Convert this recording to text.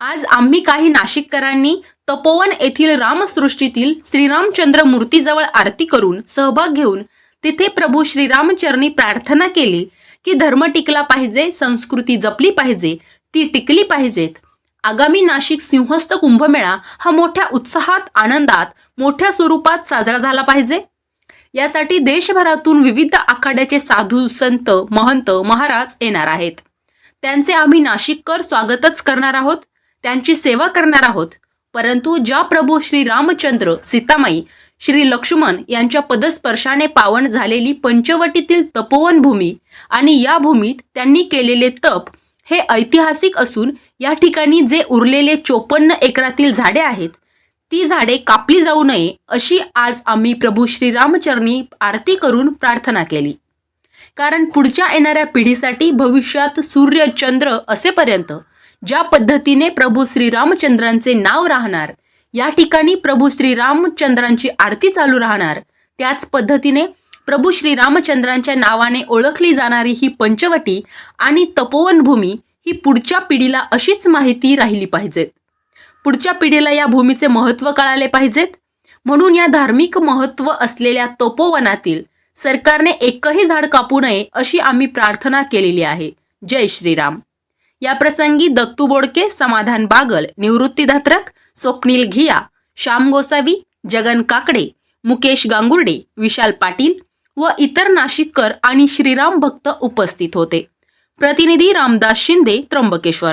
आज आम्ही काही नाशिककरांनी तपोवन येथील रामसृष्टीतील श्रीरामचंद्र मूर्तीजवळ आरती करून सहभाग घेऊन तिथे प्रभू श्रीरामचरणी प्रार्थना केली की धर्म टिकला पाहिजे, संस्कृती जपली पाहिजे, ती टिकली पाहिजेत. आगामी नाशिक सिंहस्थ कुंभमेळा हा मोठ्या उत्साहात, आनंदात, मोठ्या स्वरूपात साजरा झाला पाहिजे. यासाठी देशभरातून विविध आखाड्याचे साधू, संत, महंत, महाराज येणार आहेत. त्यांचे आम्ही नाशिककर स्वागतच करणार आहोत, त्यांची सेवा करणार आहोत. परंतु ज्या प्रभू श्री रामचंद्र, सीतामाई, श्री लक्ष्मण यांच्या पदस्पर्शाने पावन झालेली पंचवटीतील तपोवन भूमी आणि या भूमीत त्यांनी केलेले तप हे ऐतिहासिक असून या ठिकाणी जे उरलेले 54 एकरातील झाडे आहेत ती झाडे कापली जाऊ नये अशी आज आम्ही प्रभू श्रीरामचरणी आरती करून प्रार्थना केली. कारण पुढच्या येणाऱ्या पिढीसाठी भविष्यात सूर्य चंद्र असेपर्यंत ज्या पद्धतीने प्रभू श्रीरामचंद्रांचे नाव राहणार, या ठिकाणी प्रभू श्रीरामचंद्रांची आरती चालू राहणार, त्याच पद्धतीने प्रभू श्रीरामचंद्रांच्या नावाने ओळखली जाणारी ही पंचवटी आणि तपोवन भूमी ही पुढच्या पिढीला अशीच माहिती राहिली पाहिजे. पुढच्या पिढीला या भूमीचे महत्त्व कळाले पाहिजेत. म्हणून या धार्मिक महत्त्व असलेल्या तपोवनातील सरकारने एकही झाड कापू नये अशी आम्ही प्रार्थना केलेली आहे. जय श्रीराम. या प्रसंगी दत्तू बोडके, समाधान बागल, निवृत्ती धात्रक, स्वप्नील घिया, श्याम गोसावी, जगन काकडे, मुकेश गांगुर्डे, विशाल पाटील व इतर नाशिककर आणि श्रीराम भक्त उपस्थित होते. प्रतिनिधी रामदास शिंदे, त्र्यंबकेश्वर.